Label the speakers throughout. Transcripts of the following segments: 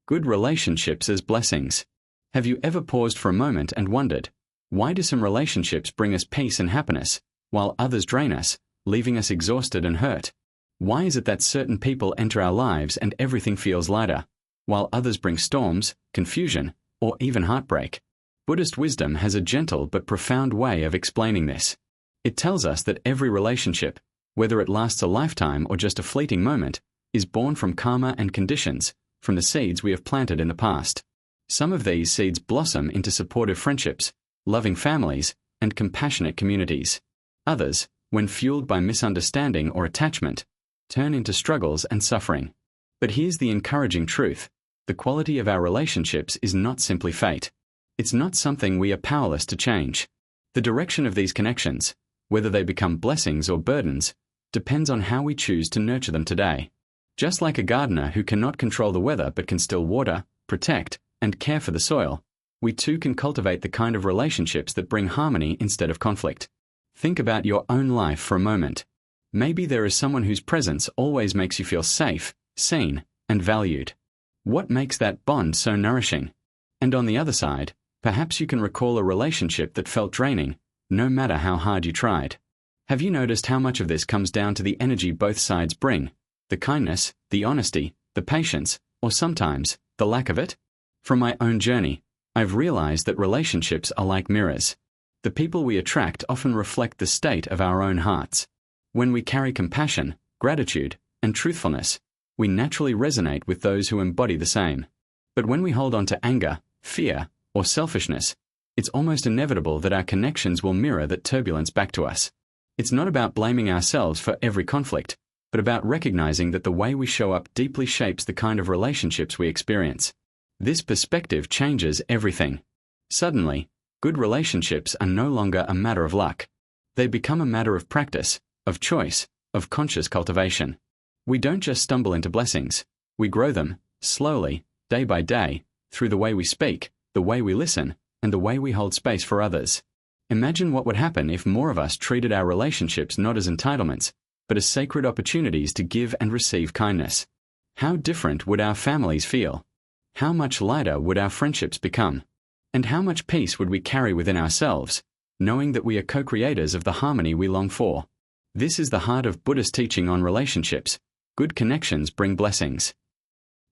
Speaker 1: Good relationships as blessings. Have you ever paused for a moment and wondered, why do some relationships bring us peace and happiness, while others drain us, leaving us exhausted and hurt? Why is it that certain people enter our lives and everything feels lighter, while others bring storms, confusion, or even heartbreak? Buddhist wisdom has a gentle but profound way of explaining this. It tells us that every relationship, whether it lasts a lifetime or just a fleeting moment, is born from karma and conditions, from the seeds we have planted in the past. Some of these seeds blossom into supportive friendships, loving families, and compassionate communities. Others, when fueled by misunderstanding or attachment, turn into struggles and suffering. But here's the encouraging truth. The quality of our relationships is not simply fate. It's not something we are powerless to change. The direction of these connections, whether they become blessings or burdens, depends on how we choose to nurture them today. Just like a gardener who cannot control the weather but can still water, protect, and care for the soil, we too can cultivate the kind of relationships that bring harmony instead of conflict. Think about your own life for a moment. Maybe there is someone whose presence always makes you feel safe, seen, and valued. What makes that bond so nourishing? And on the other side, perhaps you can recall a relationship that felt draining, no matter how hard you tried. Have you noticed how much of this comes down to the energy both sides bring? The kindness, the honesty, the patience, or sometimes, the lack of it? From my own journey, I've realized that relationships are like mirrors. The people we attract often reflect the state of our own hearts. When we carry compassion, gratitude, and truthfulness, we naturally resonate with those who embody the same. But when we hold on to anger, fear, or selfishness, it's almost inevitable that our connections will mirror that turbulence back to us. It's not about blaming ourselves for every conflict, but about recognizing that the way we show up deeply shapes the kind of relationships we experience. This perspective changes everything. Suddenly, good relationships are no longer a matter of luck. They become a matter of practice, of choice, of conscious cultivation. We don't just stumble into blessings. We grow them, slowly, day by day, through the way we speak, the way we listen, and the way we hold space for others. Imagine what would happen if more of us treated our relationships not as entitlements, but as sacred opportunities to give and receive kindness. How different would our families feel? How much lighter would our friendships become? And how much peace would we carry within ourselves, knowing that we are co-creators of the harmony we long for? This is the heart of Buddhist teaching on relationships. Good connections bring blessings.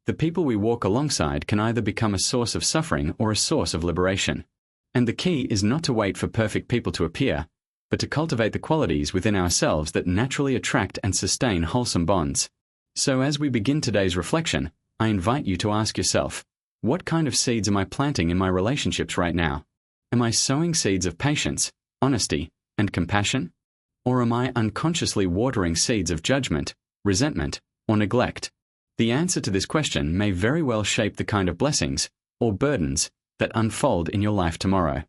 Speaker 1: The people we walk alongside can either become a source of suffering or a source of liberation. And the key is not to wait for perfect people to appear, but to cultivate the qualities within ourselves that naturally attract and sustain wholesome bonds. So as we begin today's reflection, I invite you to ask yourself, what kind of seeds am I planting in my relationships right now? Am I sowing seeds of patience, honesty, and compassion? Or am I unconsciously watering seeds of judgment, resentment, or neglect? The answer to this question may very well shape the kind of blessings, or burdens, that unfold in your life tomorrow.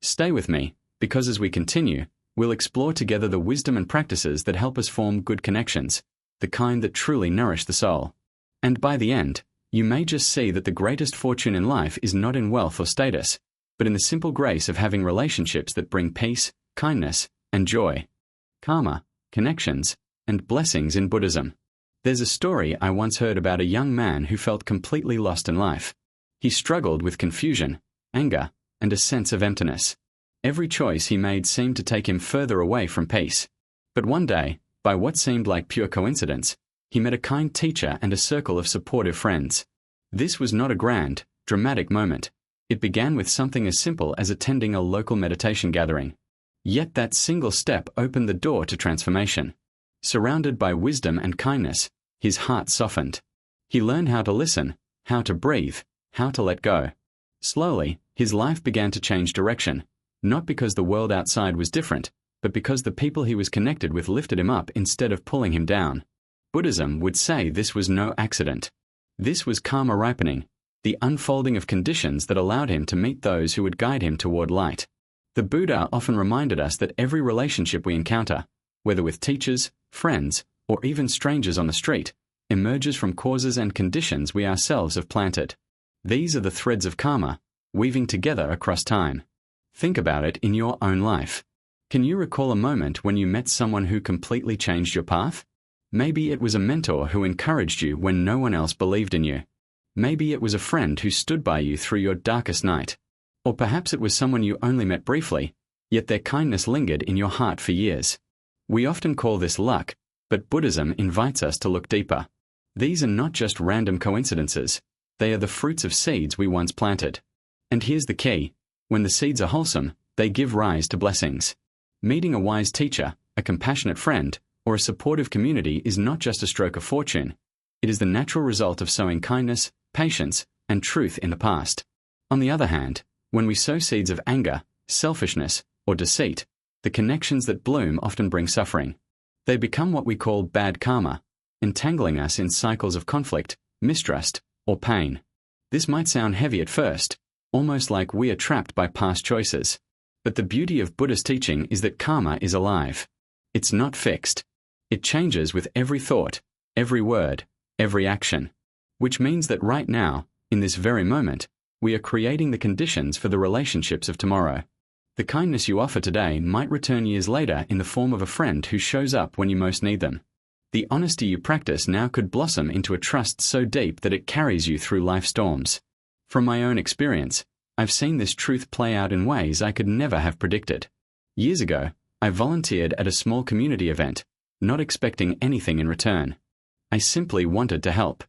Speaker 1: Stay with me, because as we continue, we'll explore together the wisdom and practices that help us form good connections, the kind that truly nourish the soul. And by the end, you may just see that the greatest fortune in life is not in wealth or status, but in the simple grace of having relationships that bring peace, kindness, and joy. Karma, connections, and blessings in Buddhism. There's a story I once heard about a young man who felt completely lost in life. He struggled with confusion, anger, and a sense of emptiness. Every choice he made seemed to take him further away from peace. But one day, by what seemed like pure coincidence, he met a kind teacher and a circle of supportive friends. This was not a grand, dramatic moment. It began with something as simple as attending a local meditation gathering. Yet that single step opened the door to transformation. Surrounded by wisdom and kindness, his heart softened. He learned how to listen, how to breathe, how to let go. Slowly, his life began to change direction, not because the world outside was different, but because the people he was connected with lifted him up instead of pulling him down. Buddhism would say this was no accident. This was karma ripening, the unfolding of conditions that allowed him to meet those who would guide him toward light. The Buddha often reminded us that every relationship we encounter, whether with teachers, friends, or even strangers on the street, emerges from causes and conditions we ourselves have planted. These are the threads of karma, weaving together across time. Think about it in your own life. Can you recall a moment when you met someone who completely changed your path? Maybe it was a mentor who encouraged you when no one else believed in you. Maybe it was a friend who stood by you through your darkest night. Or perhaps it was someone you only met briefly, yet their kindness lingered in your heart for years. We often call this luck, but Buddhism invites us to look deeper. These are not just random coincidences. They are the fruits of seeds we once planted. And here's the key. When the seeds are wholesome, they give rise to blessings. Meeting a wise teacher, a compassionate friend, or a supportive community is not just a stroke of fortune. It is the natural result of sowing kindness, patience, and truth in the past. On the other hand, when we sow seeds of anger, selfishness, or deceit, the connections that bloom often bring suffering. They become what we call bad karma, entangling us in cycles of conflict, mistrust, or pain. This might sound heavy at first, almost like we are trapped by past choices. But the beauty of Buddhist teaching is that karma is alive. It's not fixed. It changes with every thought, every word, every action. Which means that right now, in this very moment, we are creating the conditions for the relationships of tomorrow. The kindness you offer today might return years later in the form of a friend who shows up when you most need them. The honesty you practice now could blossom into a trust so deep that it carries you through life's storms. From my own experience, I've seen this truth play out in ways I could never have predicted. Years ago, I volunteered at a small community event, not expecting anything in return. I simply wanted to help.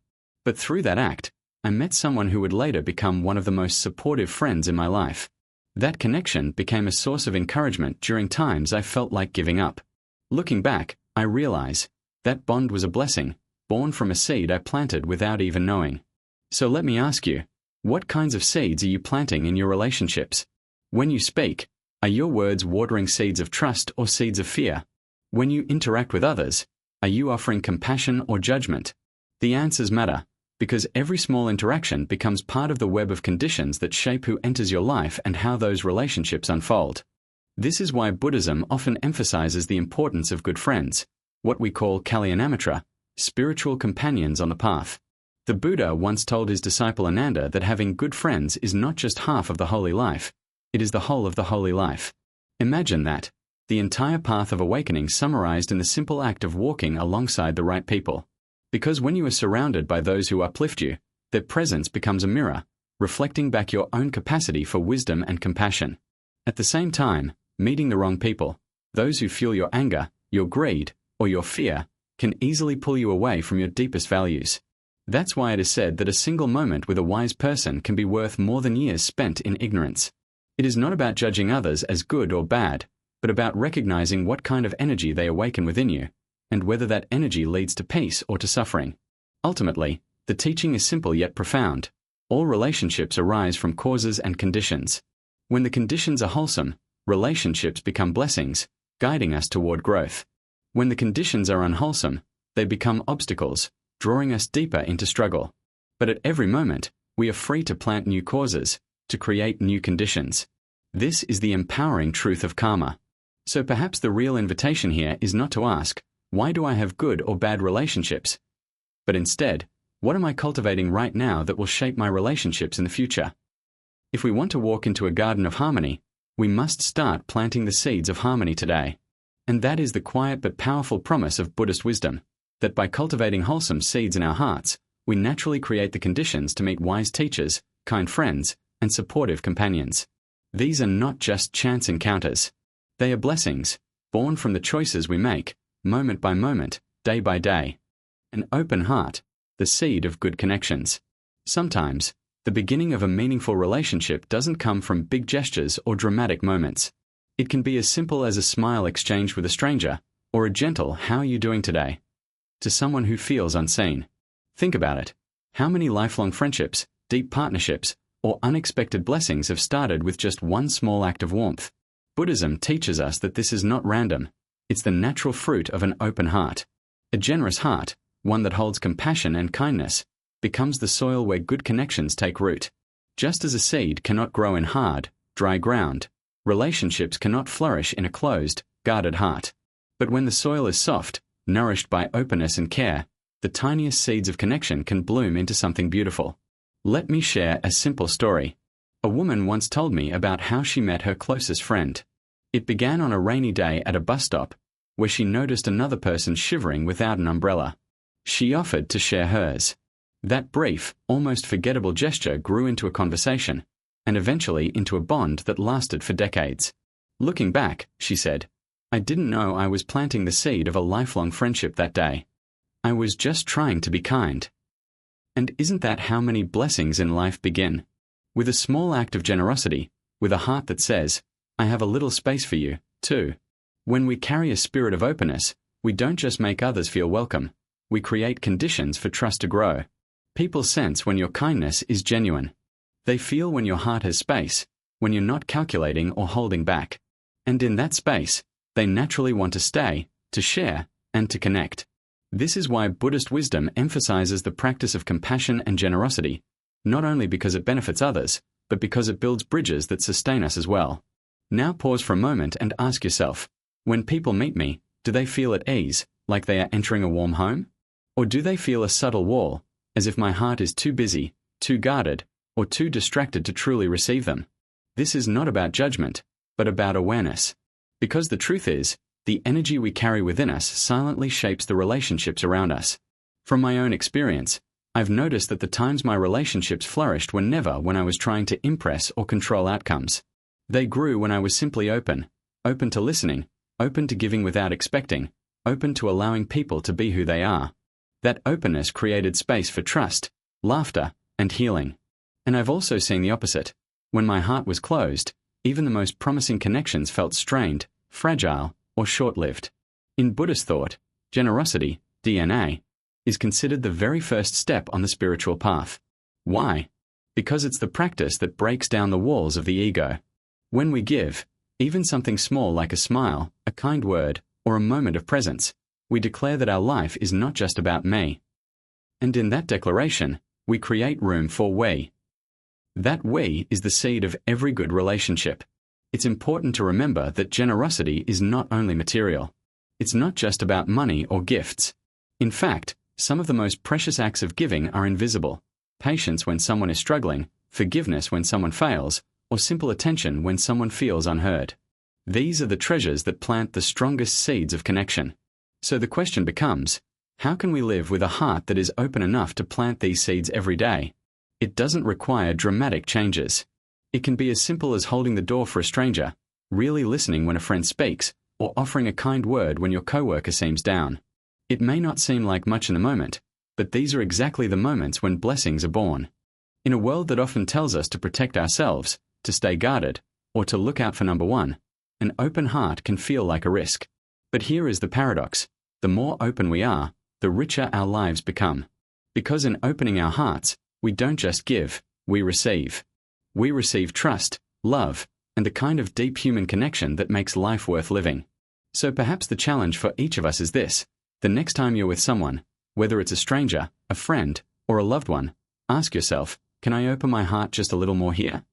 Speaker 1: But through that act, I met someone who would later become one of the most supportive friends in my life. That connection became a source of encouragement during times I felt like giving up. Looking back, I realize that bond was a blessing, born from a seed I planted without even knowing. So let me ask you, what kinds of seeds are you planting in your relationships? When you speak, are your words watering seeds of trust or seeds of fear? When you interact with others, are you offering compassion or judgment? The answers matter, because every small interaction becomes part of the web of conditions that shape who enters your life and how those relationships unfold. This is why Buddhism often emphasizes the importance of good friends, what we call Kalyāṇa-mittatā, spiritual companions on the path. The Buddha once told his disciple Ananda that having good friends is not just half of the holy life, it is the whole of the holy life. Imagine that, the entire path of awakening summarized in the simple act of walking alongside the right people. Because when you are surrounded by those who uplift you, their presence becomes a mirror, reflecting back your own capacity for wisdom and compassion. At the same time, meeting the wrong people, those who fuel your anger, your greed, or your fear, can easily pull you away from your deepest values. That's why it is said that a single moment with a wise person can be worth more than years spent in ignorance. It is not about judging others as good or bad, but about recognizing what kind of energy they awaken within you, and whether that energy leads to peace or to suffering. Ultimately, the teaching is simple yet profound. All relationships arise from causes and conditions. When the conditions are wholesome, relationships become blessings, guiding us toward growth. When the conditions are unwholesome, they become obstacles, drawing us deeper into struggle. But at every moment, we are free to plant new causes, to create new conditions. This is the empowering truth of karma. So perhaps the real invitation here is not to ask, why do I have good or bad relationships? But instead, what am I cultivating right now that will shape my relationships in the future? If we want to walk into a garden of harmony, we must start planting the seeds of harmony today. And that is the quiet but powerful promise of Buddhist wisdom, that by cultivating wholesome seeds in our hearts, we naturally create the conditions to meet wise teachers, kind friends, and supportive companions. These are not just chance encounters. They are blessings, born from the choices we make, moment by moment, day by day. An open heart, the seed of good connections. Sometimes, the beginning of a meaningful relationship doesn't come from big gestures or dramatic moments. It can be as simple as a smile exchanged with a stranger, or a gentle "How are you doing today?" to someone who feels unseen. Think about it. How many lifelong friendships, deep partnerships, or unexpected blessings have started with just one small act of warmth? Buddhism teaches us that this is not random. It's the natural fruit of an open heart. A generous heart, one that holds compassion and kindness, becomes the soil where good connections take root. Just as a seed cannot grow in hard, dry ground, relationships cannot flourish in a closed, guarded heart. But when the soil is soft, nourished by openness and care, the tiniest seeds of connection can bloom into something beautiful. Let me share a simple story. A woman once told me about how she met her closest friend. It began on a rainy day at a bus stop, where she noticed another person shivering without an umbrella. She offered to share hers. That brief, almost forgettable gesture grew into a conversation, and eventually into a bond that lasted for decades. Looking back, she said, I didn't know I was planting the seed of a lifelong friendship that day. I was just trying to be kind. And isn't that how many blessings in life begin? With a small act of generosity, with a heart that says, I have a little space for you, too. When we carry a spirit of openness, we don't just make others feel welcome, we create conditions for trust to grow. People sense when your kindness is genuine. They feel when your heart has space, when you're not calculating or holding back. And in that space, they naturally want to stay, to share, and to connect. This is why Buddhist wisdom emphasizes the practice of compassion and generosity, not only because it benefits others, but because it builds bridges that sustain us as well. Now pause for a moment and ask yourself, when people meet me, do they feel at ease, like they are entering a warm home? Or do they feel a subtle wall, as if my heart is too busy, too guarded, or too distracted to truly receive them? This is not about judgment, but about awareness. Because the truth is, the energy we carry within us silently shapes the relationships around us. From my own experience, I've noticed that the times my relationships flourished were never when I was trying to impress or control outcomes. They grew when I was simply open to listening, open to giving without expecting, open to allowing people to be who they are. That openness created space for trust, laughter, and healing. And I've also seen the opposite. When my heart was closed, even the most promising connections felt strained, fragile, or short-lived. In Buddhist thought, generosity, DNA, is considered the very first step on the spiritual path. Why? Because it's the practice that breaks down the walls of the ego. When we give, even something small like a smile, a kind word, or a moment of presence, we declare that our life is not just about me. And in that declaration, we create room for we. That we is the seed of every good relationship. It's important to remember that generosity is not only material. It's not just about money or gifts. In fact, some of the most precious acts of giving are invisible. Patience when someone is struggling, forgiveness when someone fails, or simple attention when someone feels unheard. These are the treasures that plant the strongest seeds of connection. So the question becomes, how can we live with a heart that is open enough to plant these seeds every day? It doesn't require dramatic changes. It can be as simple as holding the door for a stranger, really listening when a friend speaks, or offering a kind word when your coworker seems down. It may not seem like much in the moment, but these are exactly the moments when blessings are born. In a world that often tells us to protect ourselves, to stay guarded, or to look out for number one, an open heart can feel like a risk. But here is the paradox. The more open we are, the richer our lives become. Because in opening our hearts, we don't just give, we receive. We receive trust, love, and the kind of deep human connection that makes life worth living. So perhaps the challenge for each of us is this. The next time you're with someone, whether it's a stranger, a friend, or a loved one, ask yourself, can I open my heart just a little more here?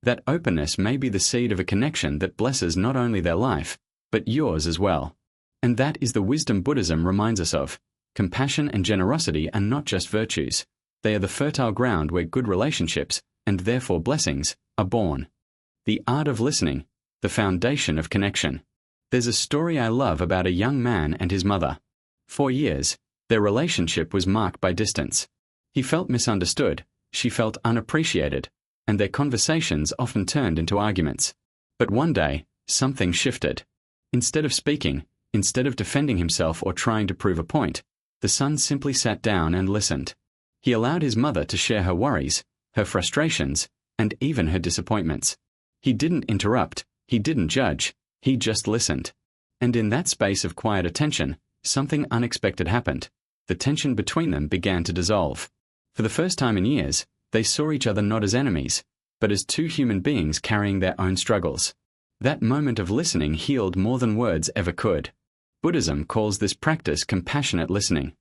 Speaker 1: That openness may be the seed of a connection that blesses not only their life, but yours as well. And that is the wisdom Buddhism reminds us of. Compassion and generosity are not just virtues. They are the fertile ground where good relationships, and therefore blessings, are born. The art of listening, the foundation of connection. There's a story I love about a young man and his mother. For years, their relationship was marked by distance. He felt misunderstood, she felt unappreciated, and their conversations often turned into arguments. But one day, something shifted. Instead of speaking, instead of defending himself or trying to prove a point, the son simply sat down and listened. He allowed his mother to share her worries, her frustrations, and even her disappointments. He didn't interrupt, he didn't judge, he just listened. And in that space of quiet attention, something unexpected happened. The tension between them began to dissolve. For the first time in years, they saw each other not as enemies, but as two human beings carrying their own struggles. That moment of listening healed more than words ever could. Buddhism calls this practice compassionate listening.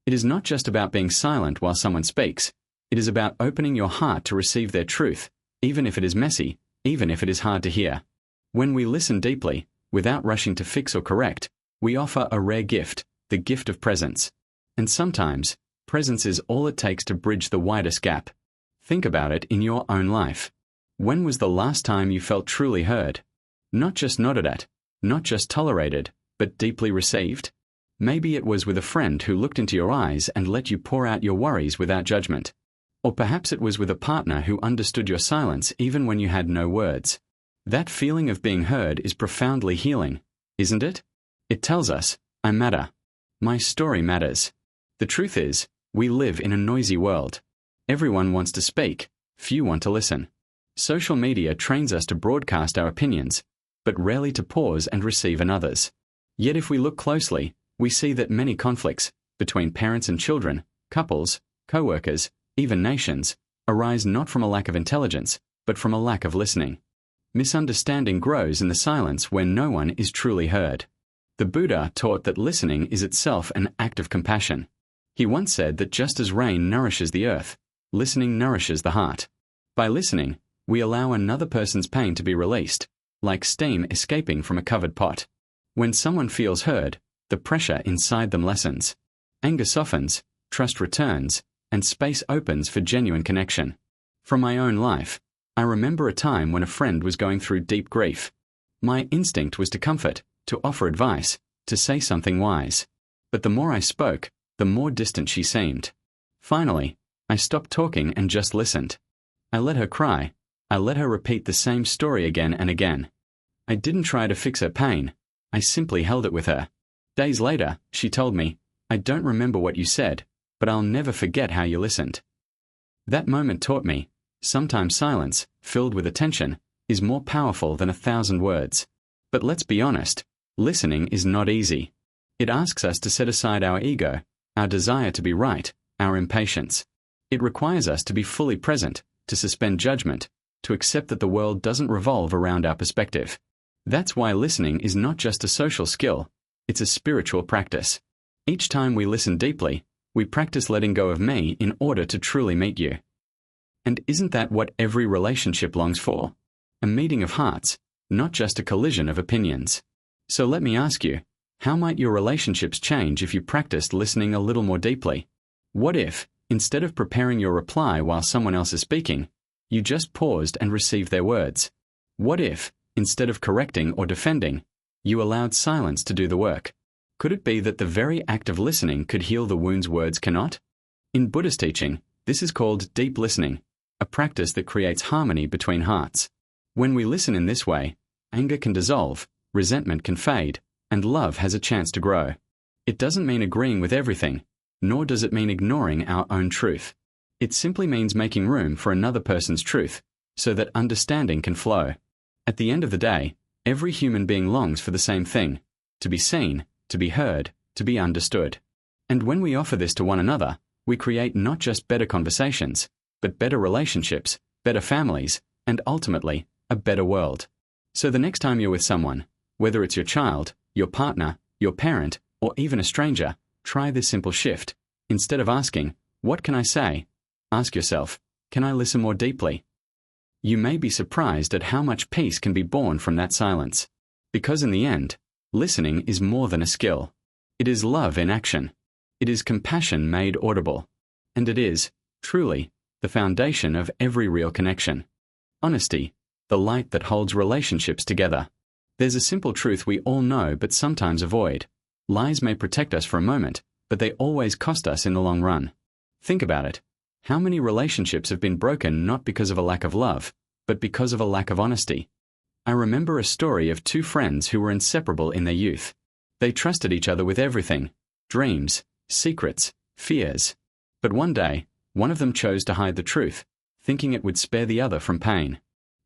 Speaker 1: It is not just about being silent while someone speaks. It is about opening your heart to receive their truth, even if it is messy, even if it is hard to hear. When we listen deeply, without rushing to fix or correct, we offer a rare gift, the gift of presence. And sometimes, presence is all it takes to bridge the widest gap. Think about it in your own life. When was the last time you felt truly heard? Not just nodded at, not just tolerated, but deeply received? Maybe it was with a friend who looked into your eyes and let you pour out your worries without judgment. Or perhaps it was with a partner who understood your silence even when you had no words. That feeling of being heard is profoundly healing, isn't it? It tells us, I matter. My story matters. The truth is, we live in a noisy world. Everyone wants to speak, few want to listen. Social media trains us to broadcast our opinions, but rarely to pause and receive another's. Yet if we look closely, we see that many conflicts, between parents and children, couples, co-workers, even nations, arise not from a lack of intelligence, but from a lack of listening. Misunderstanding grows in the silence when no one is truly heard. The Buddha taught that listening is itself an act of compassion. He once said that just as rain nourishes the earth, listening nourishes the heart. By listening, we allow another person's pain to be released, like steam escaping from a covered pot. When someone feels heard, the pressure inside them lessens. Anger softens, trust returns, and space opens for genuine connection. From my own life, I remember a time when a friend was going through deep grief. My instinct was to comfort, to offer advice, to say something wise. But the more I spoke, the more distant she seemed. Finally, I stopped talking and just listened. I let her cry. I let her repeat the same story again and again. I didn't try to fix her pain. I simply held it with her. Days later, she told me, I don't remember what you said, but I'll never forget how you listened. That moment taught me, sometimes silence, filled with attention, is more powerful than 1,000 words. But let's be honest, listening is not easy. It asks us to set aside our ego, our desire to be right, our impatience. It requires us to be fully present, to suspend judgment, to accept that the world doesn't revolve around our perspective. That's why listening is not just a social skill, it's a spiritual practice. Each time we listen deeply, we practice letting go of me in order to truly meet you. And isn't that what every relationship longs for? A meeting of hearts, not just a collision of opinions. So let me ask you, how might your relationships change if you practiced listening a little more deeply? What if, instead of preparing your reply while someone else is speaking, you just paused and received their words? What if, instead of correcting or defending, you allowed silence to do the work? Could it be that the very act of listening could heal the wounds words cannot? In Buddhist teaching, this is called deep listening, a practice that creates harmony between hearts. When we listen in this way, anger can dissolve, resentment can fade, and love has a chance to grow. It doesn't mean agreeing with everything, nor does it mean ignoring our own truth. It simply means making room for another person's truth, so that understanding can flow. At the end of the day, every human being longs for the same thing: to be seen, to be heard, to be understood. And when we offer this to one another, we create not just better conversations, but better relationships, better families, and ultimately, a better world. So the next time you're with someone, whether it's your child, your partner, your parent, or even a stranger, try this simple shift. Instead of asking, "What can I say?" ask yourself, "Can I listen more deeply?" You may be surprised at how much peace can be born from that silence. Because in the end, listening is more than a skill. It is love in action. It is compassion made audible. And it is, truly, the foundation of every real connection. Honesty, the light that holds relationships together. There's a simple truth we all know but sometimes avoid. Lies may protect us for a moment, but they always cost us in the long run. Think about it. How many relationships have been broken not because of a lack of love, but because of a lack of honesty? I remember a story of two friends who were inseparable in their youth. They trusted each other with everything: dreams, secrets, fears. But one day, one of them chose to hide the truth, thinking it would spare the other from pain.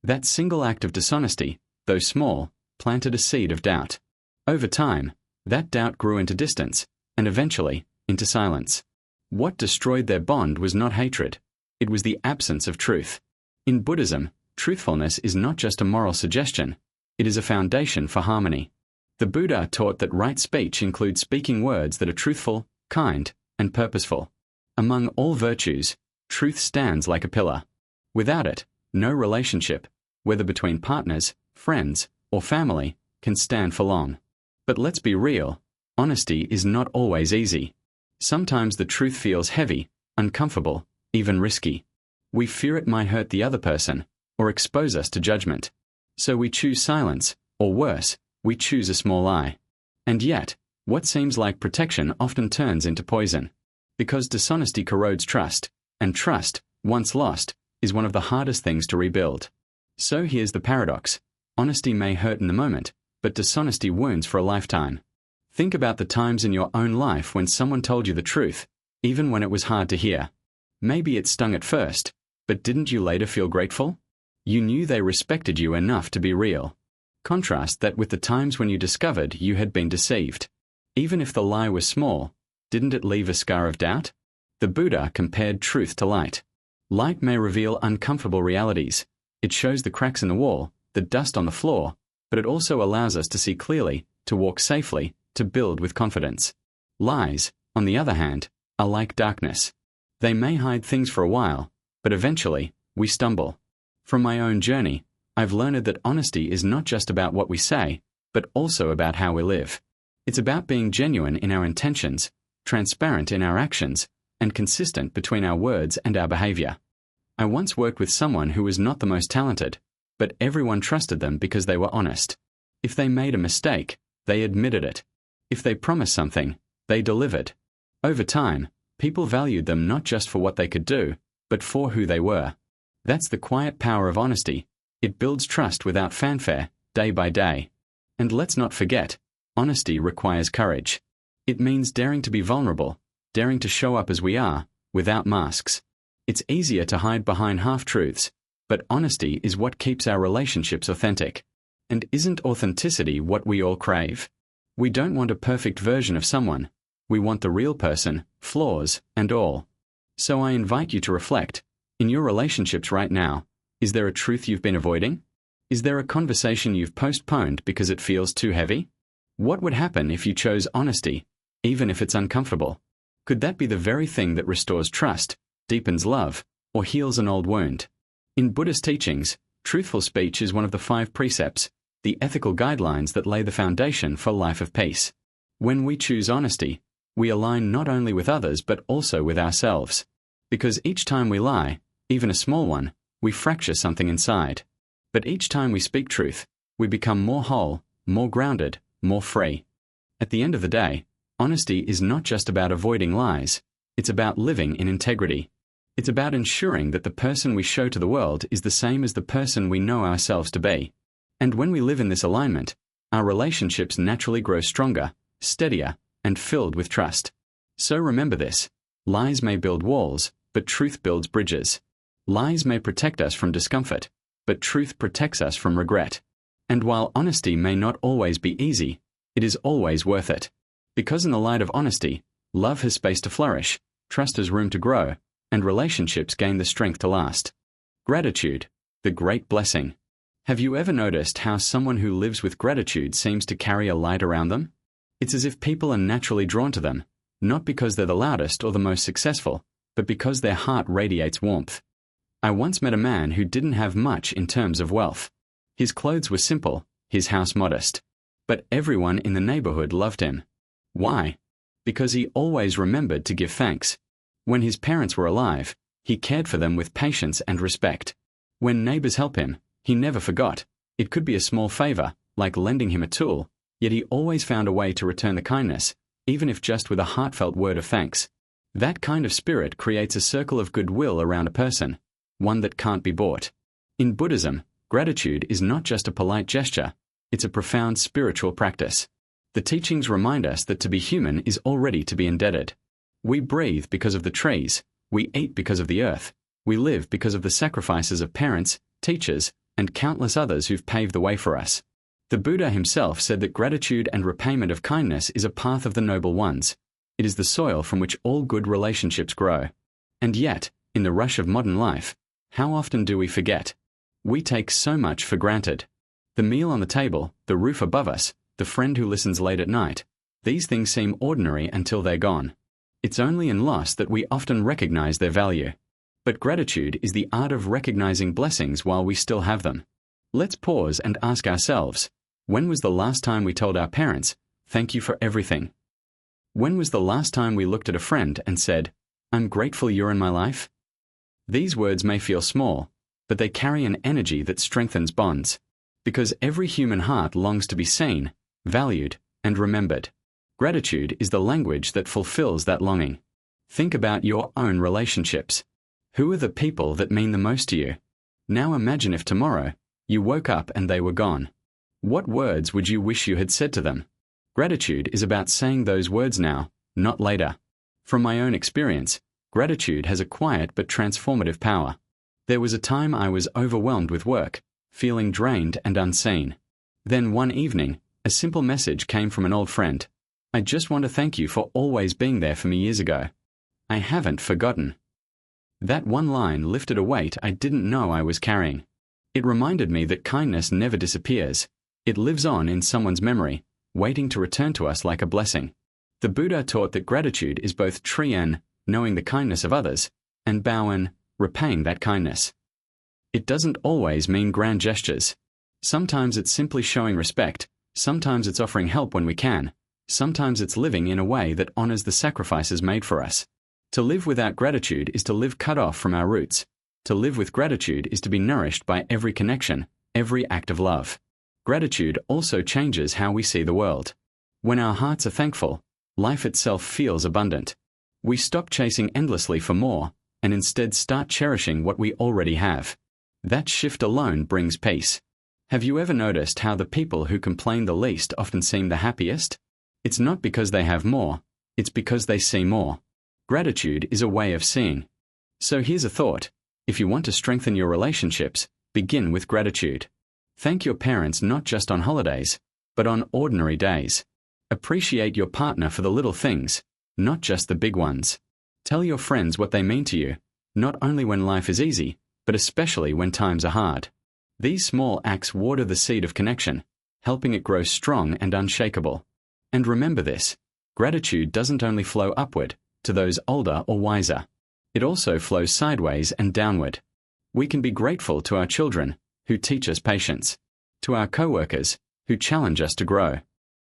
Speaker 1: That single act of dishonesty, though small, planted a seed of doubt. Over time, that doubt grew into distance, and eventually, into silence. What destroyed their bond was not hatred. It was the absence of truth. In Buddhism, truthfulness is not just a moral suggestion. It is a foundation for harmony. The Buddha taught that right speech includes speaking words that are truthful, kind, and purposeful. Among all virtues, truth stands like a pillar. Without it, no relationship, whether between partners, friends, or family, can stand for long. But let's be real, honesty is not always easy. Sometimes the truth feels heavy, uncomfortable, even risky. We fear it might hurt the other person, or expose us to judgment. So we choose silence, or worse, we choose a small lie. And yet, What seems like protection often turns into poison. Because dishonesty corrodes trust, and trust, once lost, is one of the hardest things to rebuild. So here's the paradox. Honesty may hurt in the moment, but dishonesty wounds for a lifetime. Think about the times in your own life when someone told you the truth, even when it was hard to hear. Maybe it stung at first, but didn't you later feel grateful? You knew they respected you enough to be real. Contrast that with the times when you discovered you had been deceived. Even if the lie was small, didn't it leave a scar of doubt? The Buddha compared truth to light. Light may reveal uncomfortable realities. It shows the cracks in the wall, the dust on the floor, but it also allows us to see clearly, to walk safely, to build with confidence. Lies, on the other hand, are like darkness. They may hide things for a while, but eventually, we stumble. From my own journey, I've learned that honesty is not just about what we say, but also about how we live. It's about being genuine in our intentions, transparent in our actions, and consistent between our words and our behavior. I once worked with someone who was not the most talented, but everyone trusted them because they were honest. If they made a mistake, they admitted it. If they promised something, they delivered. Over time, people valued them not just for what they could do, but for who they were. That's the quiet power of honesty. It builds trust without fanfare, day by day. And let's not forget, honesty requires courage. It means daring to be vulnerable, daring to show up as we are, without masks. It's easier to hide behind half-truths, but honesty is what keeps our relationships authentic. And isn't authenticity what we all crave? We don't want a perfect version of someone. We want the real person, flaws and all. So I invite you to reflect. In your relationships right now, is there a truth you've been avoiding? Is there a conversation you've postponed because it feels too heavy? What would happen if you chose honesty, even if it's uncomfortable? Could that be the very thing that restores trust, deepens love, or heals an old wound? In Buddhist teachings, truthful speech is one of the 5 precepts, the ethical guidelines that lay the foundation for a life of peace. When we choose honesty, we align not only with others but also with ourselves. Because each time we lie, even a small one, we fracture something inside. But each time we speak truth, we become more whole, more grounded, more free. At the end of the day, honesty is not just about avoiding lies, it's about living in integrity. It's about ensuring that the person we show to the world is the same as the person we know ourselves to be. And when we live in this alignment, our relationships naturally grow stronger, steadier, and filled with trust. So remember this: lies may build walls, but truth builds bridges. Lies may protect us from discomfort, but truth protects us from regret. And while honesty may not always be easy, it is always worth it. Because in the light of honesty, love has space to flourish, trust has room to grow, and relationships gain the strength to last. Gratitude, the great blessing. Have you ever noticed how someone who lives with gratitude seems to carry a light around them? It's as if people are naturally drawn to them, not because they're the loudest or the most successful, but because their heart radiates warmth. I once met a man who didn't have much in terms of wealth. His clothes were simple, his house modest. But everyone in the neighborhood loved him. Why? Because he always remembered to give thanks. When his parents were alive, he cared for them with patience and respect. When neighbors helped him, he never forgot. It could be a small favor, like lending him a tool, yet he always found a way to return the kindness, even if just with a heartfelt word of thanks. That kind of spirit creates a circle of goodwill around a person, one that can't be bought. In Buddhism, gratitude is not just a polite gesture, it's a profound spiritual practice. The teachings remind us that to be human is already to be indebted. We breathe because of the trees, we eat because of the earth, we live because of the sacrifices of parents, teachers, and countless others who've paved the way for us. The Buddha himself said that gratitude and repayment of kindness is a path of the noble ones. It is the soil from which all good relationships grow. And yet, in the rush of modern life, how often do we forget? We take so much for granted. The meal on the table, the roof above us, the friend who listens late at night. These things seem ordinary until they're gone. It's only in loss that we often recognize their value. But gratitude is the art of recognizing blessings while we still have them. Let's pause and ask ourselves, when was the last time we told our parents, "Thank you for everything"? When was the last time we looked at a friend and said, "I'm grateful you're in my life"? These words may feel small, but they carry an energy that strengthens bonds. Because every human heart longs to be seen, valued, and remembered. Gratitude is the language that fulfills that longing. Think about your own relationships. Who are the people that mean the most to you? Now imagine if tomorrow you woke up and they were gone. What words would you wish you had said to them? Gratitude is about saying those words now, not later. From my own experience, gratitude has a quiet but transformative power. There was a time I was overwhelmed with work, feeling drained and unseen. Then one evening, a simple message came from an old friend. "I just want to thank you for always being there for me years ago. I haven't forgotten." That one line lifted a weight I didn't know I was carrying. It reminded me that kindness never disappears. It lives on in someone's memory, waiting to return to us like a blessing. The Buddha taught that gratitude is both trian, knowing the kindness of others, and baoan, repaying that kindness. It doesn't always mean grand gestures. Sometimes it's simply showing respect, sometimes it's offering help when we can, sometimes it's living in a way that honors the sacrifices made for us. To live without gratitude is to live cut off from our roots. To live with gratitude is to be nourished by every connection, every act of love. Gratitude also changes how we see the world. When our hearts are thankful, life itself feels abundant. We stop chasing endlessly for more, and instead start cherishing what we already have. That shift alone brings peace. Have you ever noticed how the people who complain the least often seem the happiest? It's not because they have more, it's because they see more. Gratitude is a way of seeing. So here's a thought. If you want to strengthen your relationships, begin with gratitude. Thank your parents not just on holidays, but on ordinary days. Appreciate your partner for the little things, not just the big ones. Tell your friends what they mean to you, not only when life is easy, but especially when times are hard. These small acts water the seed of connection, helping it grow strong and unshakable. And remember this, gratitude doesn't only flow upward, to those older or wiser. It also flows sideways and downward. We can be grateful to our children, who teach us patience, to our co-workers, who challenge us to grow,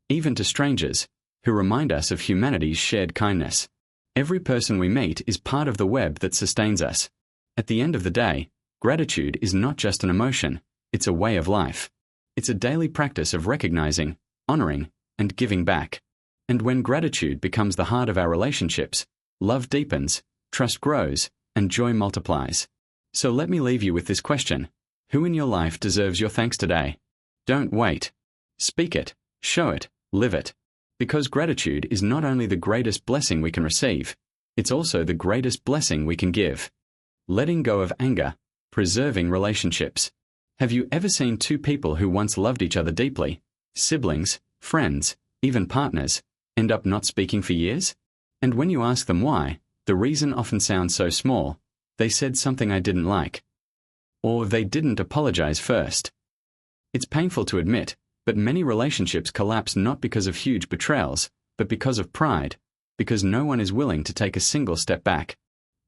Speaker 1: even to strangers, who remind us of humanity's shared kindness. Every person we meet is part of the web that sustains us. At the end of the day, gratitude is not just an emotion, it's a way of life. It's a daily practice of recognizing, honoring, and giving back. And when gratitude becomes the heart of our relationships, love deepens, trust grows, and joy multiplies. So let me leave you with this question. Who in your life deserves your thanks today? Don't wait. Speak it, show it, live it. Because gratitude is not only the greatest blessing we can receive, it's also the greatest blessing we can give. Letting go of anger, preserving relationships. Have you ever seen two people who once loved each other deeply, siblings, friends, even partners, end up not speaking for years? And when you ask them why, the reason often sounds so small. They said something I didn't like. Or they didn't apologize first. It's painful to admit, but many relationships collapse not because of huge betrayals, but because of pride, because no one is willing to take a single step back.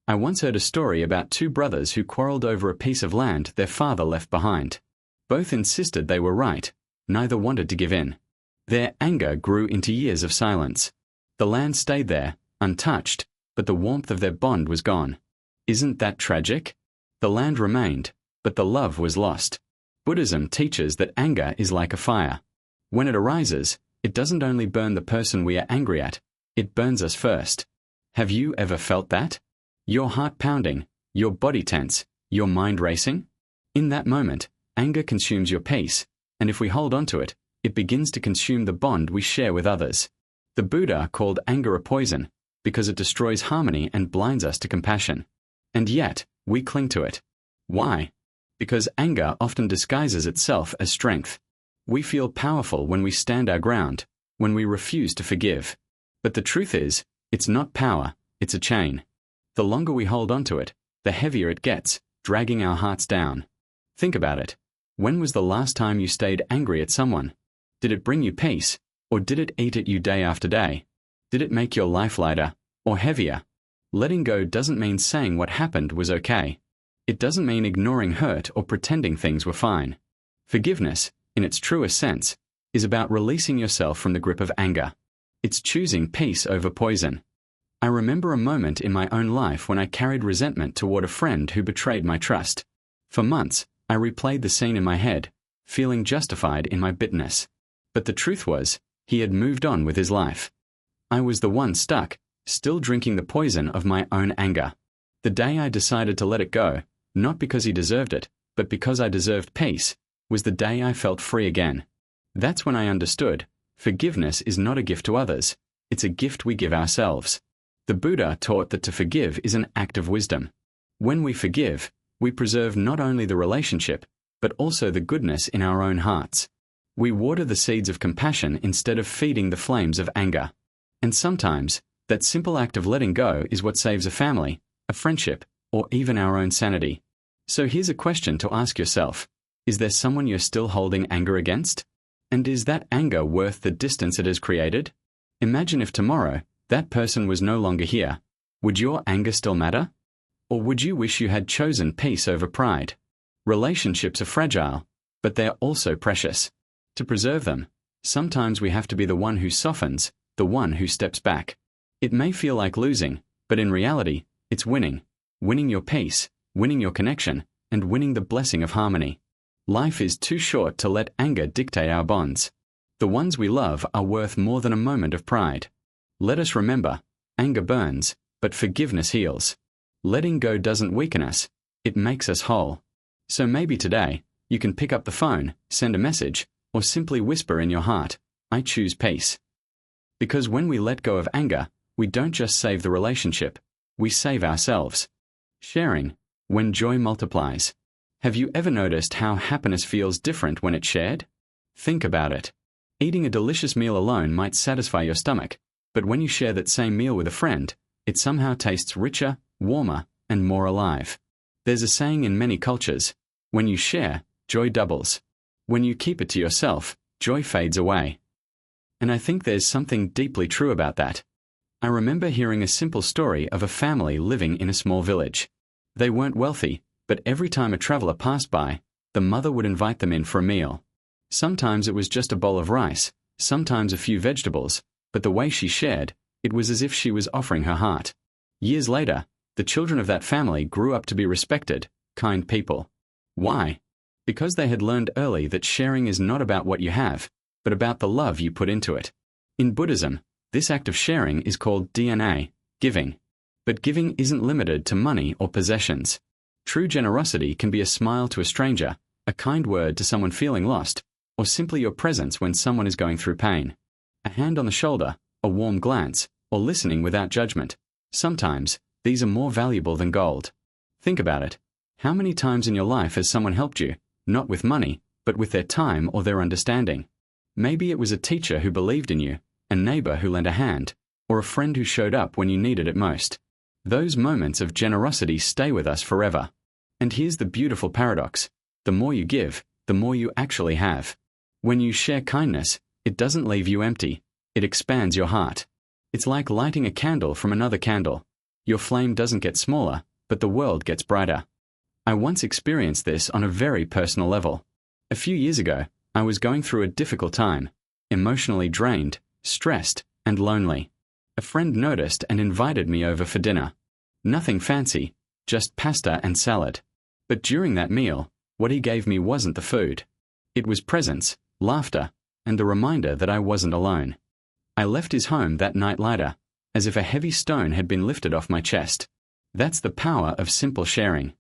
Speaker 1: I once heard a story about two brothers who quarreled over a piece of land their father left behind. Both insisted they were right, neither wanted to give in. Their anger grew into years of silence. The land stayed there, untouched, but the warmth of their bond was gone. Isn't that tragic? The land remained, but the love was lost. Buddhism teaches that anger is like a fire. When it arises, it doesn't only burn the person we are angry at, it burns us first. Have you ever felt that? Your heart pounding, your body tense, your mind racing? In that moment, anger consumes your peace, and if we hold on to it, it begins to consume the bond we share with others. The Buddha called anger a poison, because it destroys harmony and blinds us to compassion. And yet, we cling to it. Why? Because anger often disguises itself as strength. We feel powerful when we stand our ground, when we refuse to forgive. But the truth is, it's not power, it's a chain. The longer we hold on to it, the heavier it gets, dragging our hearts down. Think about it. When was the last time you stayed angry at someone? Did it bring you peace, or did it eat at you day after day? Did it make your life lighter, or heavier? Letting go doesn't mean saying what happened was okay. It doesn't mean ignoring hurt or pretending things were fine. Forgiveness, in its truest sense, is about releasing yourself from the grip of anger. It's choosing peace over poison. I remember a moment in my own life when I carried resentment toward a friend who betrayed my trust. For months, I replayed the scene in my head, feeling justified in my bitterness. But the truth was, he had moved on with his life. I was the one stuck, still drinking the poison of my own anger. The day I decided to let it go, not because he deserved it, but because I deserved peace, was the day I felt free again. That's when I understood, forgiveness is not a gift to others, it's a gift we give ourselves. The Buddha taught that to forgive is an act of wisdom. When we forgive, we preserve not only the relationship, but also the goodness in our own hearts. We water the seeds of compassion instead of feeding the flames of anger. And sometimes, that simple act of letting go is what saves a family, a friendship, or even our own sanity. So here's a question to ask yourself. Is there someone you're still holding anger against? And is that anger worth the distance it has created? Imagine if tomorrow, that person was no longer here. Would your anger still matter? Or would you wish you had chosen peace over pride? Relationships are fragile, but they are also precious. To preserve them, sometimes we have to be the one who softens, the one who steps back. It may feel like losing, but in reality, it's winning. Winning your peace, winning your connection, and winning the blessing of harmony. Life is too short to let anger dictate our bonds. The ones we love are worth more than a moment of pride. Let us remember, anger burns, but forgiveness heals. Letting go doesn't weaken us, it makes us whole. So maybe today, you can pick up the phone, send a message, or simply whisper in your heart, I choose peace. Because when we let go of anger, we don't just save the relationship, we save ourselves. Sharing, when joy multiplies. Have you ever noticed how happiness feels different when it's shared? Think about it. Eating a delicious meal alone might satisfy your stomach, but when you share that same meal with a friend, it somehow tastes richer, warmer, and more alive. There's a saying in many cultures, when you share, joy doubles. When you keep it to yourself, joy fades away. And I think there's something deeply true about that. I remember hearing a simple story of a family living in a small village. They weren't wealthy, but every time a traveler passed by, the mother would invite them in for a meal. Sometimes it was just a bowl of rice, sometimes a few vegetables, but the way she shared, it was as if she was offering her heart. Years later, the children of that family grew up to be respected, kind people. Why? Because they had learned early that sharing is not about what you have, but about the love you put into it. In Buddhism, this act of sharing is called dana, giving. But giving isn't limited to money or possessions. True generosity can be a smile to a stranger, a kind word to someone feeling lost, or simply your presence when someone is going through pain. A hand on the shoulder, a warm glance, or listening without judgment. Sometimes, these are more valuable than gold. Think about it. How many times in your life has someone helped you, not with money, but with their time or their understanding? Maybe it was a teacher who believed in you, a neighbor who lent a hand, or a friend who showed up when you needed it most. Those moments of generosity stay with us forever. And here's the beautiful paradox. The more you give, the more you actually have. When you share kindness, it doesn't leave you empty. It expands your heart. It's like lighting a candle from another candle. Your flame doesn't get smaller, but the world gets brighter. I once experienced this on a very personal level. A few years ago, I was going through a difficult time, emotionally drained, stressed, and lonely. A friend noticed and invited me over for dinner. Nothing fancy, just pasta and salad. But during that meal, what he gave me wasn't the food. It was presence, laughter, and the reminder that I wasn't alone. I left his home that night lighter, as if a heavy stone had been lifted off my chest. That's the power of simple sharing.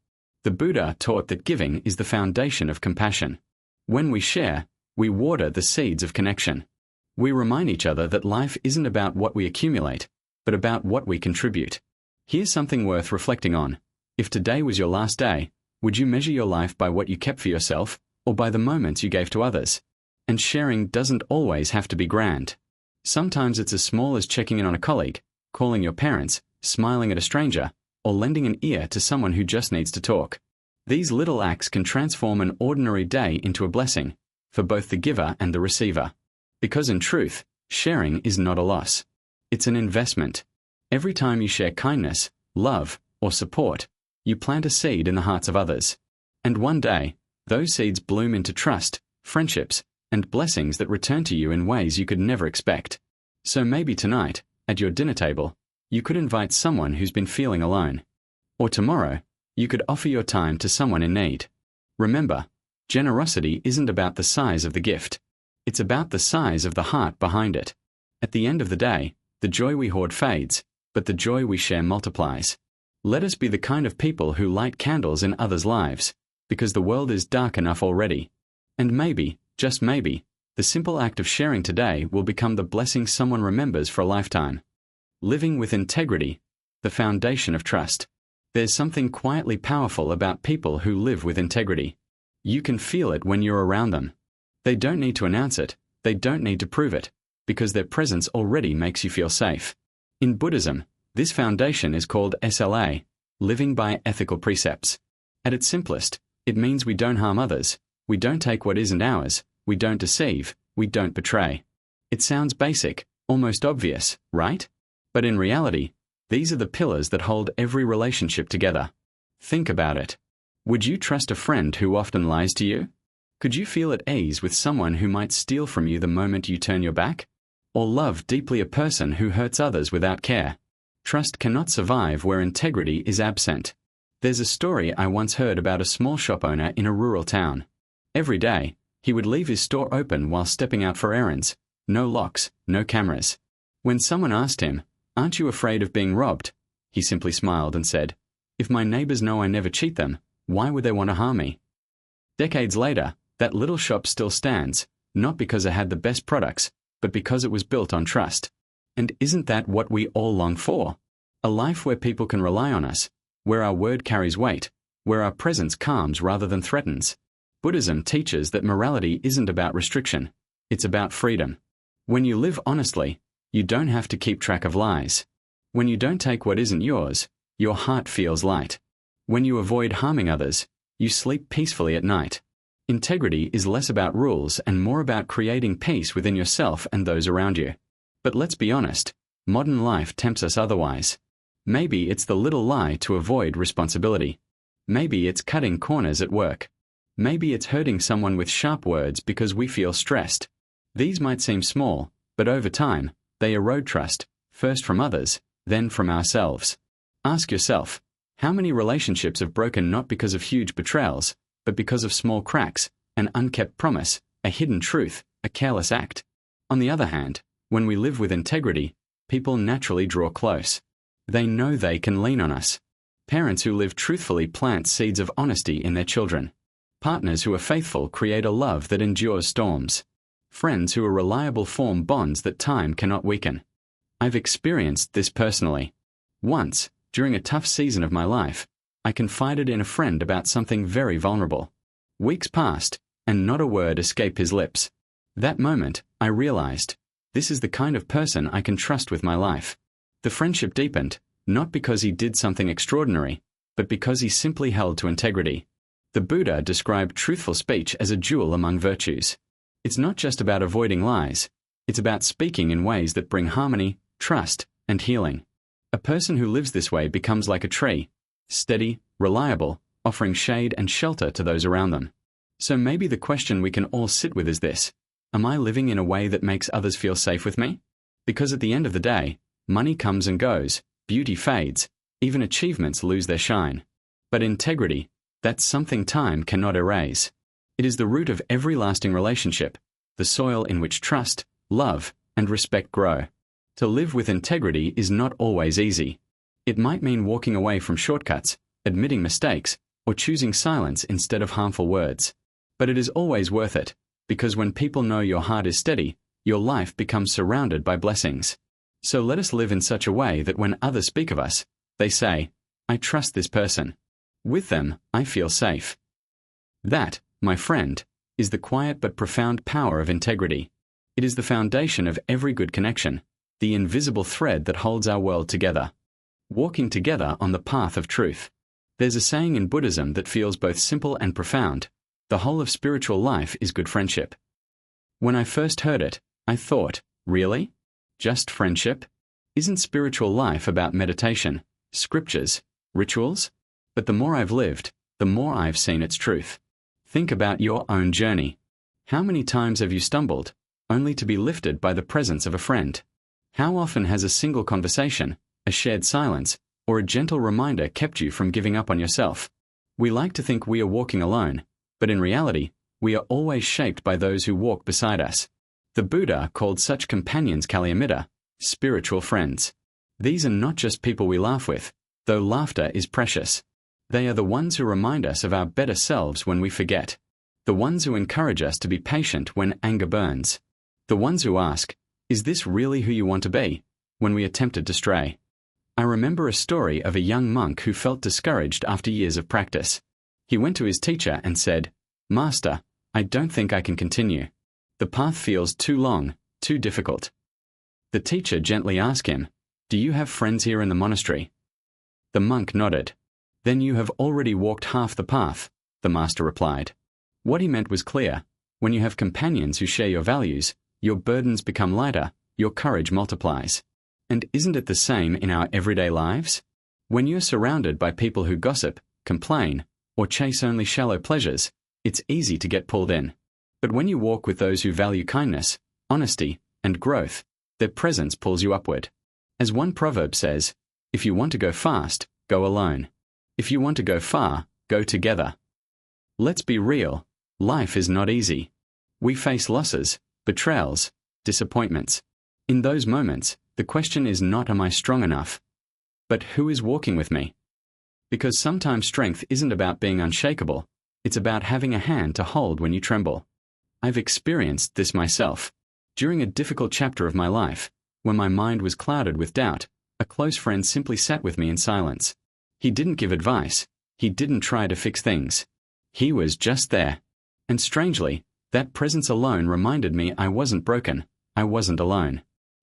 Speaker 1: The Buddha taught that giving is the foundation of compassion. When we share, we water the seeds of connection. We remind each other that life isn't about what we accumulate, but about what we contribute. Here's something worth reflecting on. If today was your last day, would you measure your life by what you kept for yourself, or by the moments you gave to others? And sharing doesn't always have to be grand. Sometimes it's as small as checking in on a colleague, calling your parents, smiling at a stranger, or lending an ear to someone who just needs to talk. These little acts can transform an ordinary day into a blessing, for both the giver and the receiver. Because in truth, sharing is not a loss. It's an investment. Every time you share kindness, love, or support, you plant a seed in the hearts of others. And one day, those seeds bloom into trust, friendships, and blessings that return to you in ways you could never expect. So maybe tonight, at your dinner table, you could invite someone who's been feeling alone. Or tomorrow, you could offer your time to someone in need. Remember, generosity isn't about the size of the gift. It's about the size of the heart behind it. At the end of the day, The joy we hoard fades, but the joy we share multiplies. Let us be the kind of people who light candles in others' lives, because the world is dark enough already. And maybe, just maybe, the simple act of sharing today will become the blessing someone remembers for a lifetime. Living with integrity, the foundation of trust. There's something quietly powerful about people who live with integrity. You can feel it when you're around them. They don't need to announce it, they don't need to prove it, because their presence already makes you feel safe. In Buddhism, this foundation is called SLA, living by ethical precepts. At its simplest, it means we don't harm others, we don't take what isn't ours, we don't deceive, we don't betray. It sounds basic, almost obvious, right? But in reality, these are the pillars that hold every relationship together. Think about it. Would you trust a friend who often lies to you? Could you feel at ease with someone who might steal from you the moment you turn your back? Or love deeply a person who hurts others without care? Trust cannot survive where integrity is absent. There's a story I once heard about a small shop owner in a rural town. Every day, he would leave his store open while stepping out for errands. No locks, no cameras. When someone asked him, "Aren't you afraid of being robbed?" he simply smiled and said, "If my neighbors know I never cheat them, why would they want to harm me?" Decades later, that little shop still stands, not because it had the best products, but because it was built on trust. And isn't that what we all long for? A life where people can rely on us, where our word carries weight, where our presence calms rather than threatens. Buddhism teaches that morality isn't about restriction, it's about freedom. When you live honestly, you don't have to keep track of lies. When you don't take what isn't yours, your heart feels light. When you avoid harming others, you sleep peacefully at night. Integrity is less about rules and more about creating peace within yourself and those around you. But let's be honest, modern life tempts us otherwise. Maybe it's the little lie to avoid responsibility. Maybe it's cutting corners at work. Maybe it's hurting someone with sharp words because we feel stressed. These might seem small, but over time, they erode trust, first from others, then from ourselves. Ask yourself, how many relationships have broken not because of huge betrayals, but because of small cracks, an unkept promise, a hidden truth, a careless act? On the other hand, when we live with integrity, people naturally draw close. They know they can lean on us. Parents who live truthfully plant seeds of honesty in their children. Partners who are faithful create a love that endures storms. Friends who are reliable form bonds that time cannot weaken. I've experienced this personally. Once, during a tough season of my life, I confided in a friend about something very vulnerable. Weeks passed, and not a word escaped his lips. That moment, I realized, this is the kind of person I can trust with my life. The friendship deepened, not because he did something extraordinary, but because he simply held to integrity. The Buddha described truthful speech as a jewel among virtues. It's not just about avoiding lies, it's about speaking in ways that bring harmony, trust, and healing. A person who lives this way becomes like a tree, steady, reliable, offering shade and shelter to those around them. So maybe the question we can all sit with is this: am I living in a way that makes others feel safe with me? Because at the end of the day, money comes and goes, beauty fades, even achievements lose their shine. But integrity, that's something time cannot erase. It is the root of every lasting relationship, the soil in which trust, love, and respect grow. To live with integrity is not always easy. It might mean walking away from shortcuts, admitting mistakes, or choosing silence instead of harmful words. But it is always worth it, because when people know your heart is steady, your life becomes surrounded by blessings. So let us live in such a way that when others speak of us, they say, "I trust this person. With them, I feel safe." That, my friend, is the quiet but profound power of integrity. It is the foundation of every good connection, the invisible thread that holds our world together. Walking together on the path of truth. There's a saying in Buddhism that feels both simple and profound: the whole of spiritual life is good friendship. When I first heard it, I thought, really? Just friendship? Isn't spiritual life about meditation, scriptures, rituals? But the more I've lived, the more I've seen its truth. Think about your own journey. How many times have you stumbled, only to be lifted by the presence of a friend? How often has a single conversation, a shared silence, or a gentle reminder kept you from giving up on yourself? We like to think we are walking alone, but in reality, we are always shaped by those who walk beside us. The Buddha called such companions Kalyāṇa-mittatā, Spiritual friends. These are not just people we laugh with, though laughter is precious. They are the ones who remind us of our better selves when we forget. The ones who encourage us to be patient when anger burns. The ones who ask, "Is this really who you want to be?" when we are tempted to stray. I remember a story of a young monk who felt discouraged after years of practice. He went to his teacher and said, "Master, I don't think I can continue. The path feels too long, too difficult." The teacher gently asked him, "Do you have friends here in the monastery?" The monk nodded. "Then you have already walked half the path," the master replied. What he meant was clear. When you have companions who share your values, your burdens become lighter, your courage multiplies. And isn't it the same in our everyday lives? When you're surrounded by people who gossip, complain, or chase only shallow pleasures, it's easy to get pulled in. But when you walk with those who value kindness, honesty, and growth, their presence pulls you upward. As one proverb says, if you want to go fast, go alone. If you want to go far, go together. Let's be real, life is not easy. We face losses, betrayals, disappointments. In those moments, the question is not am I strong enough, but who is walking with me? Because sometimes strength isn't about being unshakable, it's about having a hand to hold when you tremble. I've experienced this myself. During a difficult chapter of my life, when my mind was clouded with doubt, a close friend simply sat with me in silence. He didn't give advice, he didn't try to fix things. He was just there. And strangely, that presence alone reminded me I wasn't broken, I wasn't alone.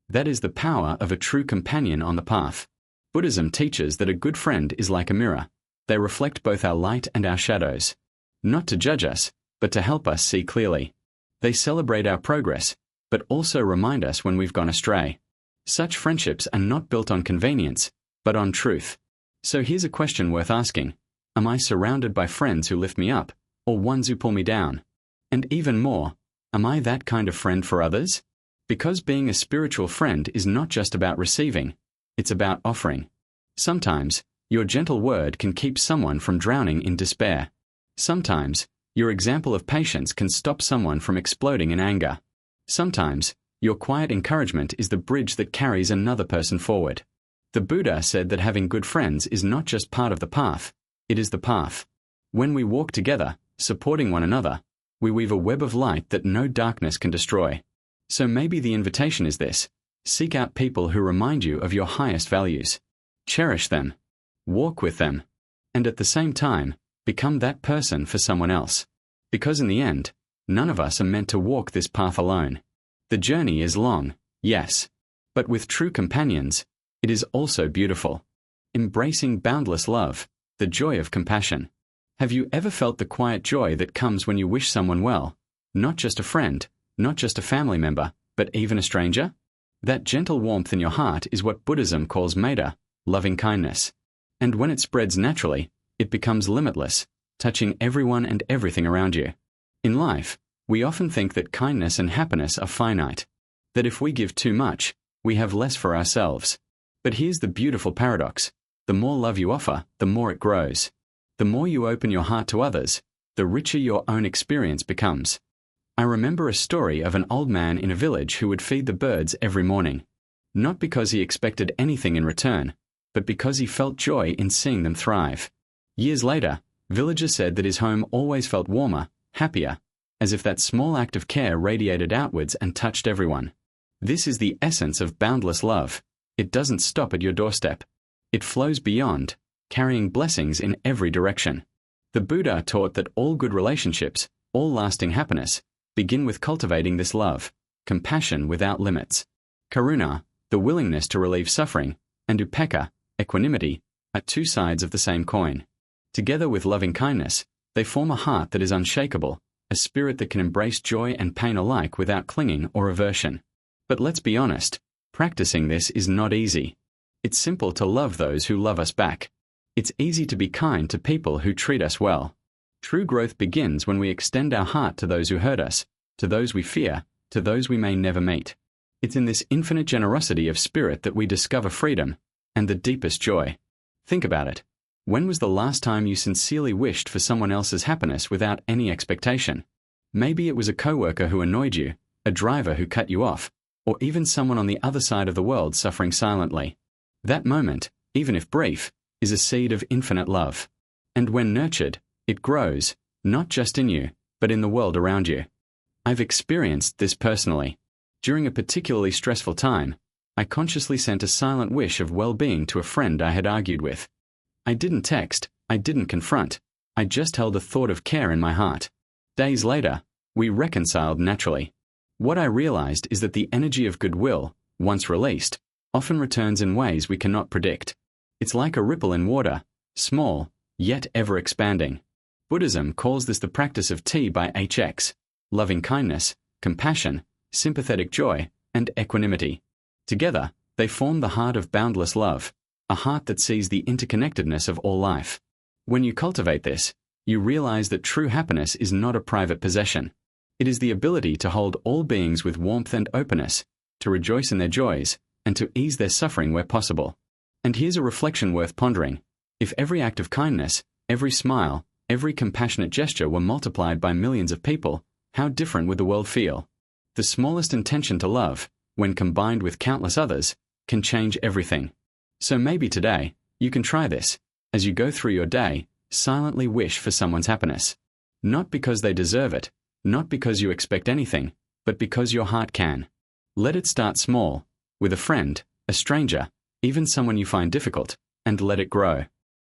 Speaker 1: That is the power of a true companion on the path. Buddhism teaches that a good friend is like a mirror. They reflect both our light and our shadows. Not to judge us, but to help us see clearly. They celebrate our progress, but also remind us when we've gone astray. Such friendships are not built on convenience, but on truth. So here's a question worth asking. Am I surrounded by friends who lift me up, or ones who pull me down? And even more, am I that kind of friend for others? Because being a spiritual friend is not just about receiving, it's about offering. Sometimes, your gentle word can keep someone from drowning in despair. Sometimes, your example of patience can stop someone from exploding in anger. Sometimes, your quiet encouragement is the bridge that carries another person forward. The Buddha said that having good friends is not just part of the path, it is the path. When we walk together, supporting one another, we weave a web of light that no darkness can destroy. So maybe the invitation is this: seek out people who remind you of your highest values. Cherish them. Walk with them. And at the same time, become that person for someone else. Because in the end, none of us are meant to walk this path alone. The journey is long, yes. But with true companions, it is also beautiful. Embracing boundless love, the joy of compassion. Have you ever felt the quiet joy that comes when you wish someone well? Not just a friend, not just a family member, but even a stranger? That gentle warmth in your heart is what Buddhism calls metta, loving kindness. And when it spreads naturally, it becomes limitless, touching everyone and everything around you. In life, we often think that kindness and happiness are finite, that if we give too much, we have less for ourselves. But here's the beautiful paradox. The more love you offer, the more it grows. The more you open your heart to others, the richer your own experience becomes. I remember a story of an old man in a village who would feed the birds every morning. Not because he expected anything in return, but because he felt joy in seeing them thrive. Years later, villagers said that his home always felt warmer, happier, as if that small act of care radiated outwards and touched everyone. This is the essence of boundless love. It doesn't stop at your doorstep. It flows beyond, carrying blessings in every direction. The Buddha taught that all good relationships, all lasting happiness, begin with cultivating this love, compassion without limits. Karuna, the willingness to relieve suffering, and upekkha, equanimity, are two sides of the same coin. Together with loving kindness, they form a heart that is unshakable, a spirit that can embrace joy and pain alike without clinging or aversion. But let's be honest, practicing this is not easy. It's simple to love those who love us back. It's easy to be kind to people who treat us well. True growth begins when we extend our heart to those who hurt us, to those we fear, to those we may never meet. It's in this infinite generosity of spirit that we discover freedom and the deepest joy. Think about it. When was the last time you sincerely wished for someone else's happiness without any expectation? Maybe it was a coworker who annoyed you, a driver who cut you off, or even someone on the other side of the world suffering silently. That moment, even if brief, is a seed of infinite love. And when nurtured, it grows, not just in you, but in the world around you. I've experienced this personally. During a particularly stressful time, I consciously sent a silent wish of well-being to a friend I had argued with. I didn't text, I didn't confront, I just held a thought of care in my heart. Days later, we reconciled naturally. What I realized is that the energy of goodwill, once released, often returns in ways we cannot predict. It's like a ripple in water, small, yet ever-expanding. Buddhism calls this the practice of T by HX, loving kindness, compassion, sympathetic joy, and equanimity. Together, they form the heart of boundless love, a heart that sees the interconnectedness of all life. When you cultivate this, you realize that true happiness is not a private possession. It is the ability to hold all beings with warmth and openness, to rejoice in their joys, and to ease their suffering where possible. And here's a reflection worth pondering. If every act of kindness, every smile, every compassionate gesture were multiplied by millions of people, how different would the world feel? The smallest intention to love, when combined with countless others, can change everything. So maybe today, you can try this. As you go through your day, silently wish for someone's happiness. Not because they deserve it, not because you expect anything, but because your heart can. Let it start small, with a friend, a stranger, even someone you find difficult, and let it grow.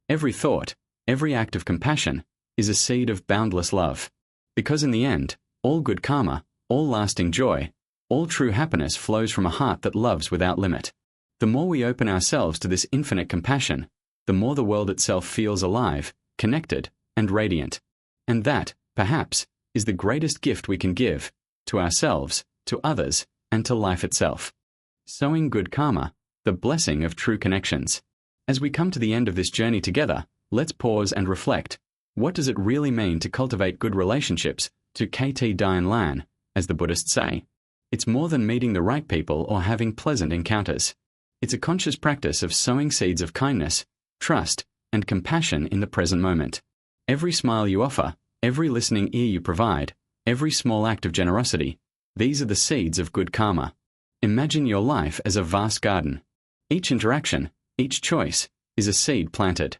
Speaker 1: Every thought, every act of compassion, is a seed of boundless love. Because in the end, all good karma, all lasting joy, all true happiness flows from a heart that loves without limit. The more we open ourselves to this infinite compassion, the more the world itself feels alive, connected, and radiant. And that, perhaps, is the greatest gift we can give, to ourselves, to others, and to life itself. Sowing good karma, the blessing of true connections. As we come to the end of this journey together, let's pause and reflect. What does it really mean to cultivate good relationships, to KT Dayan Lan, as the Buddhists say? It's more than meeting the right people or having pleasant encounters. It's a conscious practice of sowing seeds of kindness, trust, and compassion in the present moment. Every smile you offer, every listening ear you provide, every small act of generosity, these are the seeds of good karma. Imagine your life as a vast garden. Each interaction, each choice, is a seed planted.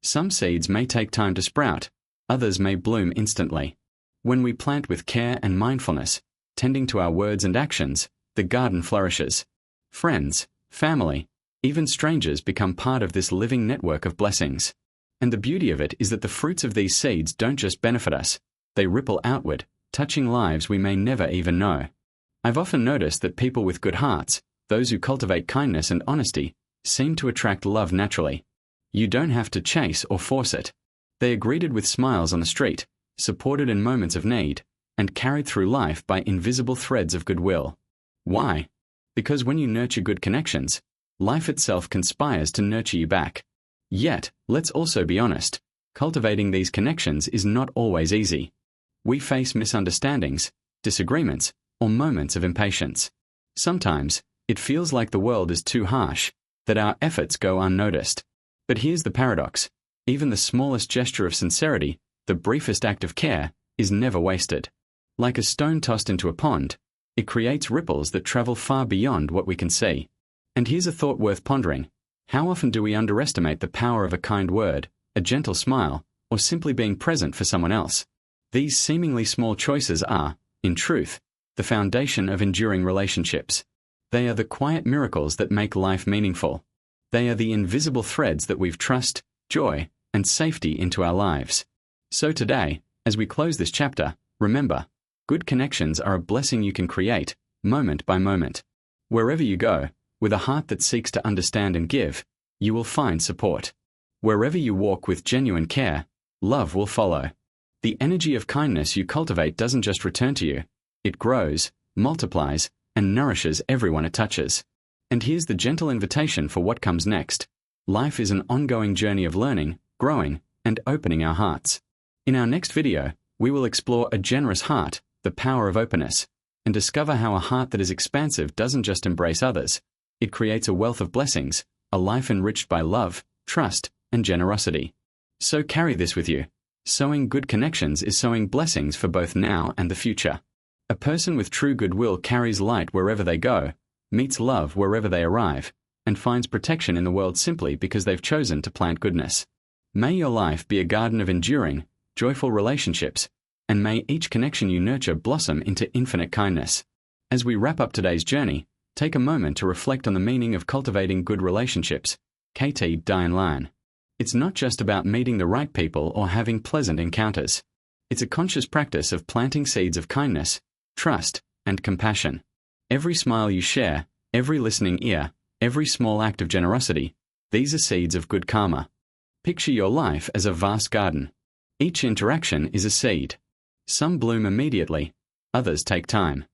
Speaker 1: Some seeds may take time to sprout, others may bloom instantly. When we plant with care and mindfulness, tending to our words and actions, the garden flourishes. Friends, family, even strangers become part of this living network of blessings. And the beauty of it is that the fruits of these seeds don't just benefit us, they ripple outward, touching lives we may never even know. I've often noticed that people with good hearts, those who cultivate kindness and honesty, seem to attract love naturally. You don't have to chase or force it. They are greeted with smiles on the street, supported in moments of need, and carried through life by invisible threads of goodwill. Why? Because when you nurture good connections, life itself conspires to nurture you back. Yet, let's also be honest, cultivating these connections is not always easy. We face misunderstandings, disagreements, or moments of impatience. Sometimes, it feels like the world is too harsh, that our efforts go unnoticed. But here's the paradox. Even the smallest gesture of sincerity, the briefest act of care, is never wasted. Like a stone tossed into a pond, it creates ripples that travel far beyond what we can see. And here's a thought worth pondering. How often do we underestimate the power of a kind word, a gentle smile, or simply being present for someone else? These seemingly small choices are, in truth, the foundation of enduring relationships. They are the quiet miracles that make life meaningful. They are the invisible threads that weave trust, joy, and safety into our lives. So today, as we close this chapter, remember, good connections are a blessing you can create, moment by moment. Wherever you go, with a heart that seeks to understand and give, you will find support. Wherever you walk with genuine care, love will follow. The energy of kindness you cultivate doesn't just return to you. It grows, multiplies, and nourishes everyone it touches. And here's the gentle invitation for what comes next. Life is an ongoing journey of learning, growing, and opening our hearts. In our next video, we will explore a generous heart, the power of openness, and discover how a heart that is expansive doesn't just embrace others. It creates a wealth of blessings, a life enriched by love, trust, and generosity. So carry this with you. Sowing good connections is sowing blessings for both now and the future. A person with true goodwill carries light wherever they go, meets love wherever they arrive, and finds protection in the world simply because they've chosen to plant goodness. May your life be a garden of enduring, joyful relationships, and may each connection you nurture blossom into infinite kindness. As we wrap up today's journey, take a moment to reflect on the meaning of cultivating good relationships. Kalyāṇa-mittatā. It's not just about meeting the right people or having pleasant encounters. It's a conscious practice of planting seeds of kindness, trust, and compassion. Every smile you share, every listening ear, every small act of generosity, these are seeds of good karma. Picture your life as a vast garden. Each interaction is a seed. Some bloom immediately, others take time.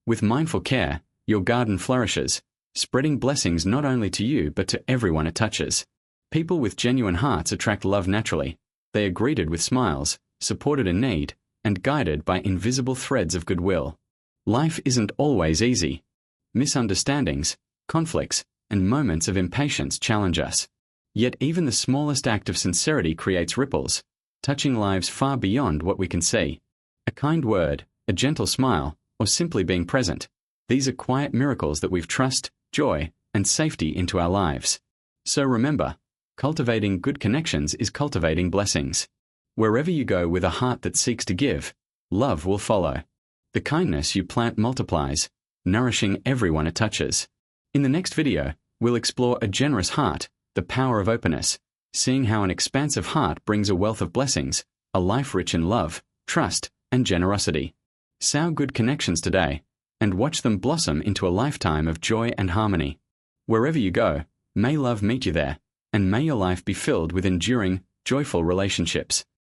Speaker 1: With mindful care, your garden flourishes, spreading blessings not only to you but to everyone it touches. People with genuine hearts attract love naturally. They are greeted with smiles, supported in need, and guided by invisible threads of goodwill. Life isn't always easy. Misunderstandings, conflicts, and moments of impatience challenge us. Yet even the smallest act of sincerity creates ripples, touching lives far beyond what we can see. A kind word, a gentle smile, or simply being present. These are quiet miracles that weave trust, joy, and safety into our lives. So remember, cultivating good connections is cultivating blessings. Wherever you go with a heart that seeks to give, love will follow. The kindness you plant multiplies, nourishing everyone it touches. In the next video, we'll explore a generous heart, the power of openness, seeing how an expansive heart brings a wealth of blessings, a life rich in love, trust, and generosity. Sow good connections today, and watch them blossom into a lifetime of joy and harmony. Wherever you go, may love meet you there, and may your life be filled with enduring, joyful relationships.